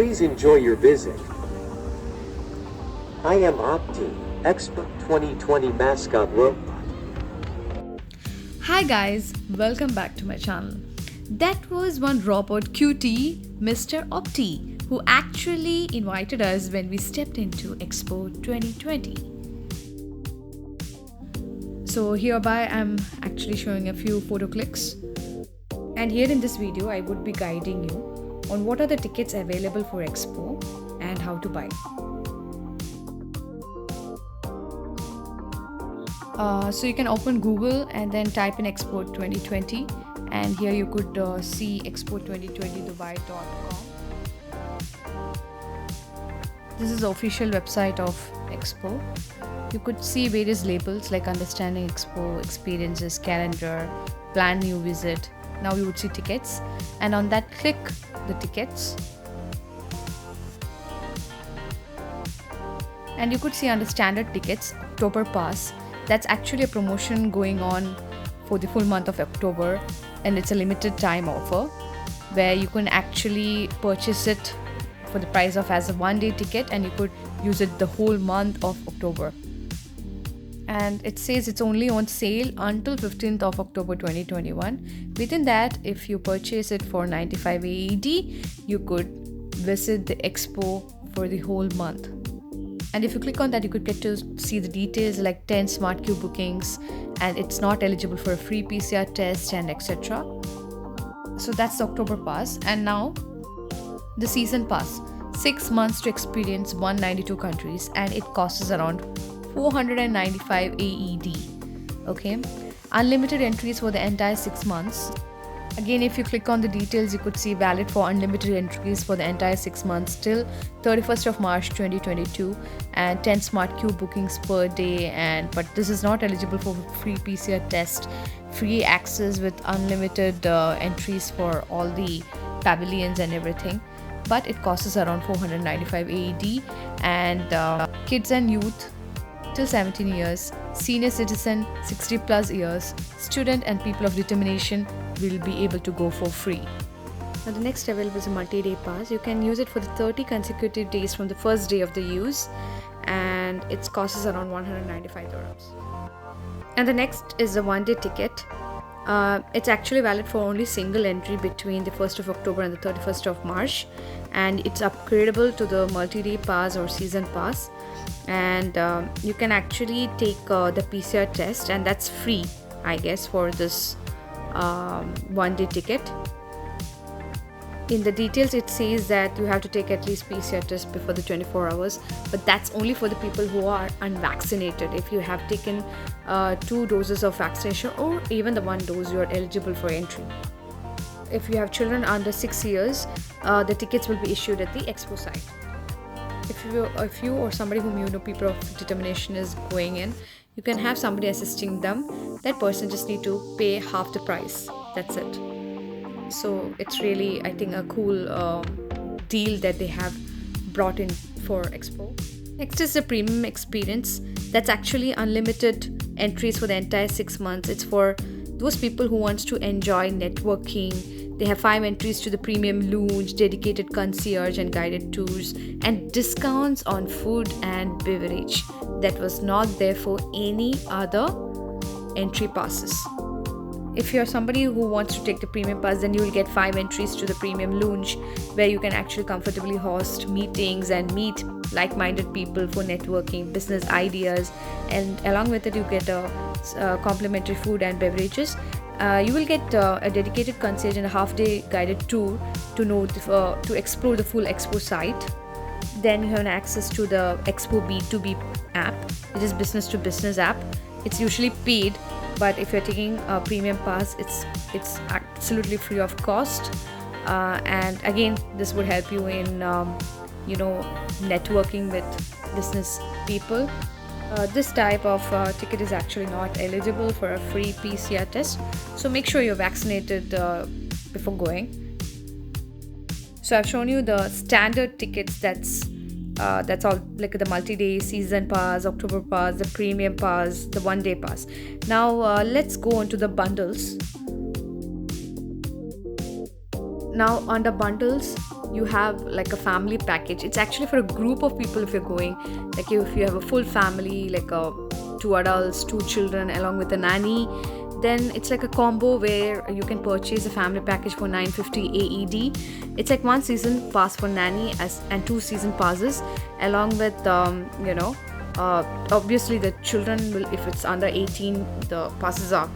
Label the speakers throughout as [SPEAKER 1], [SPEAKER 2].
[SPEAKER 1] Please enjoy your visit. I am Opti, Expo 2020 mascot robot.
[SPEAKER 2] Hi guys, welcome back to my channel. That was one robot cutie, Mr. Opti, who actually invited us when we stepped into Expo 2020. So hereby I'm actually showing a few photo clicks. And here in this video I would be guiding you on what are the tickets available for Expo and how to buy. So you can open Google and then type in Expo 2020, and here you could see expo2020dubai.com. This is the official website of Expo. You could see various labels like Understanding Expo, Experiences, Calendar, Plan New Visit. Now you would see tickets, and on that click the tickets. And you could see under standard tickets, October Pass. That's actually a promotion going on for the full month of October, and it's a limited time offer where you can actually purchase it for the price of as a one-day ticket, and you could use it the whole month of October. And it says it's only on sale until 15th of October 2021. Within that, if you purchase it for 95 AED, you could visit the expo for the whole month. And if you click on that, you could get to see the details like 10 smart queue bookings, and it's not eligible for a free PCR test and etc. So that's the October pass. And now the season pass, 6 months to experience 192 countries, and it costs around 495 AED. Okay, unlimited entries for the entire 6 months. Again, if you click on the details, you could see valid for unlimited entries for the entire 6 months till 31st of March 2022, and 10 smart queue bookings per day. But this is not eligible for free PCR test, free access with unlimited entries for all the pavilions and everything. But it costs around 495 AED, and kids and youth till 17 years, senior citizen 60 plus years, student and people of determination will be able to go for free. Now the next available is a multi-day pass. You can use it for the 30 consecutive days from the first day of the use, and its cost is around 195 dirhams. And the next is a one-day ticket. It's actually valid for only single entry between the 1st of October and the 31st of March, and it's upgradable to the multi-day pass or season pass. And you can actually take the PCR test, and that's free, I guess, for this one-day ticket. In the details it says that you have to take at least PCR test before the 24 hours, but that's only for the people who are unvaccinated. If you have taken 2 doses of vaccination or even the 1 dose, you are eligible for entry. If you have children under 6 years, the tickets will be issued at the expo site. If you or somebody whom you know, people of determination, is going in, you can have somebody assisting them. That person just need to pay half the price. That's it. So it's really, I think, a cool deal that they have brought in for Expo. Next is the premium experience. That's actually unlimited entries for the entire 6 months. It's for those people who wants to enjoy networking. They have 5 entries to the premium lounge, dedicated concierge and guided tours, and discounts on food and beverage that was not there for any other entry passes. If you're somebody who wants to take the premium pass, then you will get 5 entries to the premium lounge, where you can actually comfortably host meetings and meet like-minded people for networking, business ideas, and along with it you get complimentary food and beverages. You will get a dedicated concierge and a half-day guided tour to explore the full expo site. Then you have access to the Expo B2B app, which is business to business app. It's usually paid, but if you're taking a premium pass, it's absolutely free of cost. And again, this would help you in networking with business people. This type of ticket is actually not eligible for a free PCR test, so make sure you're vaccinated before going. So I've shown you the standard tickets. That's all, like the multi-day, season pass, October pass, the premium pass, the one-day pass. Now let's go on to the bundles. Now under bundles, you have like a family package. It's actually for a group of people if you're going. Like if you have a full family, like two adults, two children, along with a nanny, then it's like a combo where you can purchase a family package for 950 AED. It's like one season pass for nanny and two season passes, along with obviously the children will, if it's under 18, the passes are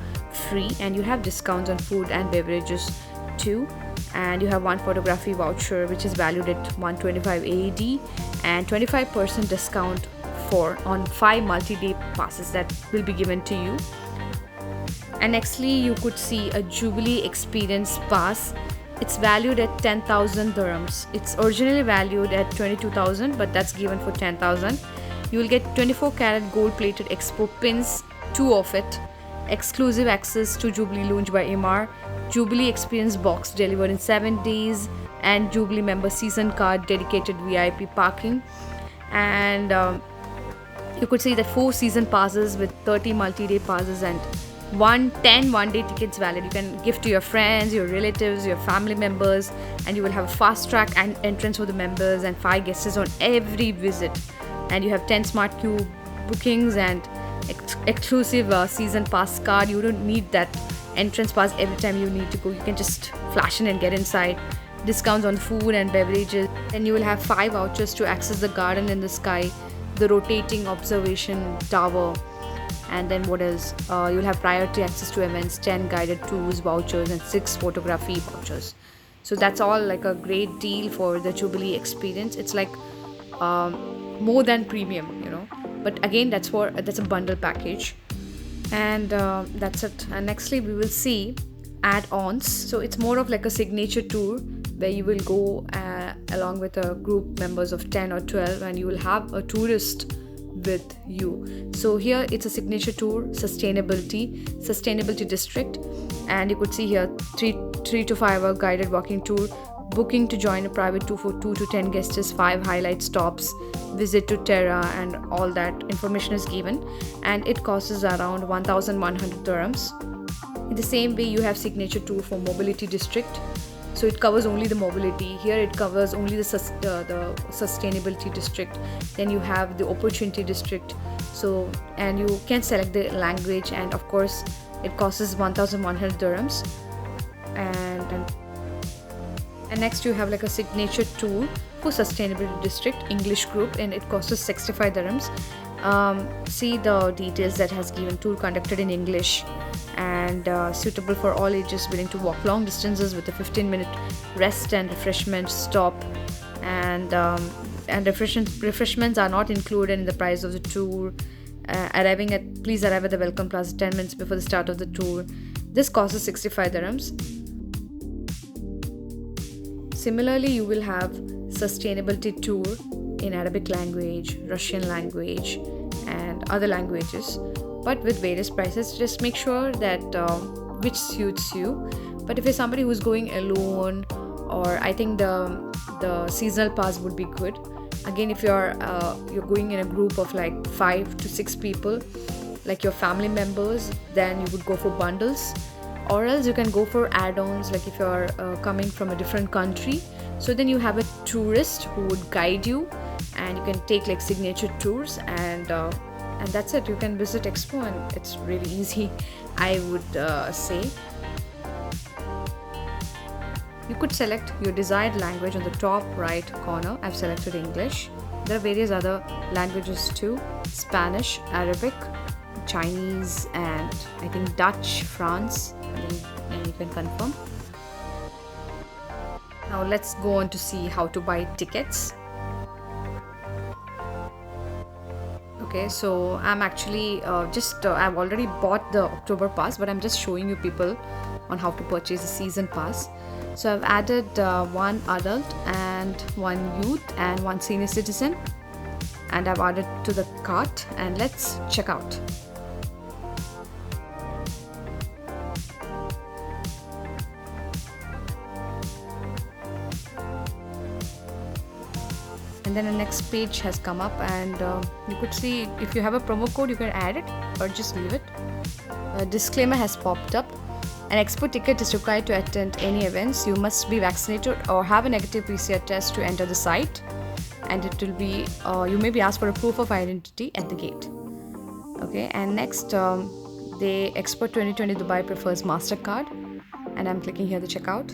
[SPEAKER 2] free, and you have discounts on food and beverages too. And you have one photography voucher which is valued at 125 AED, and 25% discount on 5 multi-day passes that will be given to you. And nextly, you could see a Jubilee Experience Pass. It's valued at 10,000 dirhams. It's originally valued at 22,000, but that's given for 10,000. You will get 24 karat gold plated expo pins, 2 of it, exclusive access to Jubilee Lounge by Emaar, Jubilee Experience Box delivered in 7 days, and Jubilee member season card, dedicated VIP parking. And you could see the 4 season passes with 30 multi-day passes and 10 one-day tickets valid. You can give to your friends, your relatives, your family members, and you will have a fast track and entrance for the members and 5 guests on every visit. And you have 10 smart queue bookings and exclusive season pass card. You don't need that entrance pass every time you need to go. You can just flash in and get inside. Discounts on food and beverages. Then you will have 5 vouchers to access the garden in the sky, the rotating observation tower. And then what else? You'll have priority access to events, 10 guided tours vouchers, and 6 photography vouchers. So that's all like a great deal for the Jubilee experience. It's like more than premium, But again, that's a bundle package. And that's it. And nextly, we will see add-ons. So it's more of like a signature tour where you will go along with a group members of 10 or 12, and you will have a tourist with you. So here it's a signature tour, sustainability district, and you could see here 3 to 5 hour guided walking tour, booking to join a private tour for 2 to 10 guests, 5 highlight stops, visit to Terra, and all that information is given, and it costs around 1,100 dirhams. In the same way, you have signature tour for mobility district. So it covers only the mobility. Here it covers only the sustainability district. Then you have the opportunity district. So, and you can select the language, and of course it costs 1,100 dirhams. And next you have like a signature tour for sustainability district English group, and it costs 65 dirhams. See the details that has given. Tour conducted in English and suitable for all ages, willing to walk long distances with a 15-minute rest and refreshment stop. And refreshments are not included in the price of the tour. Please arrive at the welcome plaza 10 minutes before the start of the tour. This costs 65 dirhams. Similarly, you will have sustainability tour in Arabic language, Russian language, and other languages, but with various prices. Just make sure that which suits you. But if you're somebody who's going alone, or I think the seasonal pass would be good. Again, if you're going in a group of like 5 to 6 people, like your family members, then you would go for bundles, or else you can go for add-ons. Like if you're coming from a different country, so then you have a tourist who would guide you, and you can take like signature tours, and that's it. You can visit Expo, and it's really easy, I would say. You could select your desired language on the top right corner. I've selected English. There are various other languages too: Spanish, Arabic, Chinese, and I think Dutch, France. And you can confirm. Now let's go on to see how to buy tickets. Okay, so I'm actually I've already bought the October pass, but I'm just showing you people on how to purchase a season pass. So I've added 1 adult and 1 youth and 1 senior citizen, and I've added to the cart, and let's check out. And then the next page has come up, and you could see if you have a promo code, you can add it or just leave it. A disclaimer has popped up. An Expo ticket is required to attend any events. You must be vaccinated or have a negative PCR test to enter the site, and it will be you may be asked for a proof of identity at the gate. Okay, and next, the Expo 2020 Dubai prefers MasterCard, and I'm clicking here the checkout.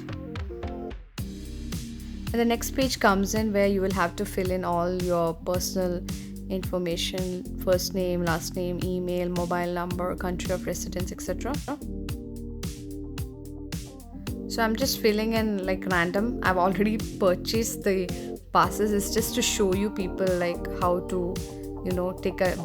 [SPEAKER 2] And the next page comes in where you will have to fill in all your personal information: first name, last name, email, mobile number, country of residence, etc. So I'm just filling in like random. I've already purchased the passes. It's just to show you people like how to,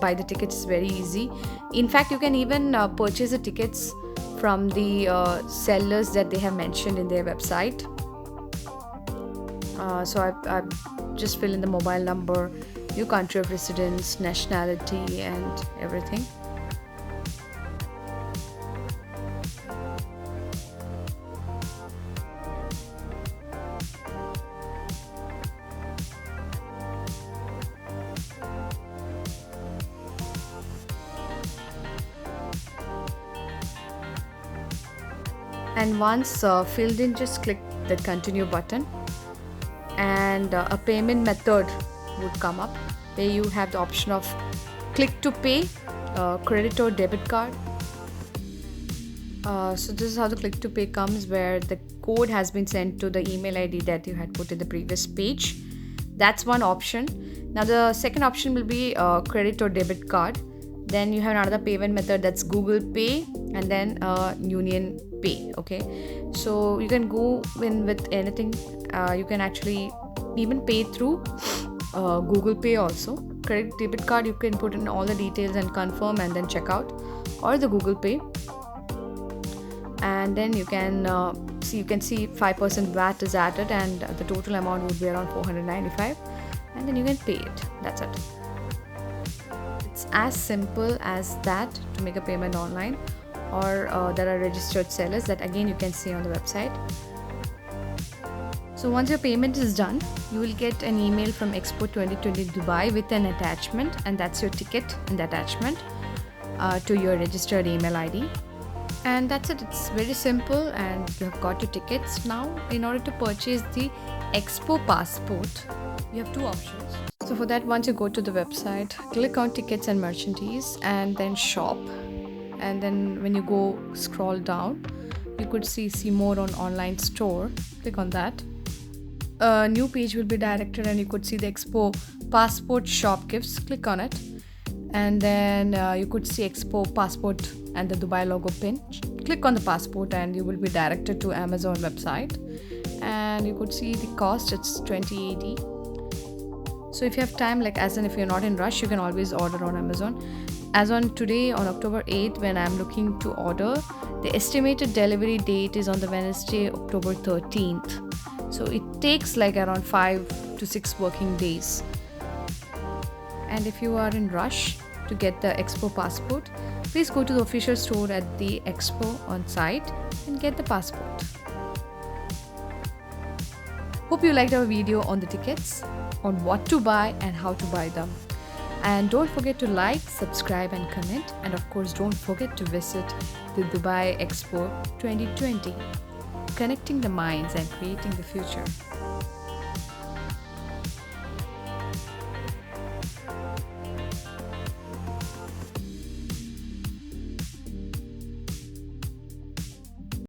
[SPEAKER 2] buy the tickets. Is very easy. In fact, you can even purchase the tickets from the sellers that they have mentioned in their website. So I've just fill in the mobile number, your country of residence, nationality, and everything. And once filled in, just click the continue button, and a payment method would come up where you have the option of click to pay, credit or debit card. So this is how the click to pay comes, where the code has been sent to the email ID that you had put in the previous page. That's one option. Now the second option will be credit or debit card. Then you have another payment method, that's Google Pay, and then Union Pay. Okay, so you can go in with anything. You can actually even pay through Google Pay also. Credit debit card, you can put in all the details and confirm and then check out, or the Google Pay. And then you can see 5% VAT is added, and the total amount would be around 495, and then you can pay it. That's it. It's as simple as that to make a payment online, or there are registered sellers that again you can see on the website. So once your payment is done, you will get an email from Expo 2020 Dubai with an attachment, and that's your ticket and the attachment to your registered email ID. And that's it. It's very simple, and you have got your tickets. Now, in order to purchase the Expo passport, you have two options. So for that, once you go to the website, click on tickets and merchandise, and then shop. And then when you go scroll down, you could see more on online store. Click on that. A new page will be directed, and you could see the Expo passport shop gifts. Click on it, and then you could see Expo passport and the Dubai logo pin. Click on the passport, and you will be directed to Amazon website, and you could see the cost. It's 20 AD. So if you have time, like as in if you're not in rush, you can always order on Amazon. As on today, on October 8th, when I'm looking to order, the estimated delivery date is on the Wednesday, October 13th. So it takes like around 5 to 6 working days. And if you are in rush to get the Expo passport, please go to the official store at the Expo on site and get the passport. Hope you liked our video on the tickets, on what to buy and how to buy them. And don't forget to like, subscribe and comment. And of course, don't forget to visit the Dubai Expo 2020, connecting the minds and creating the future.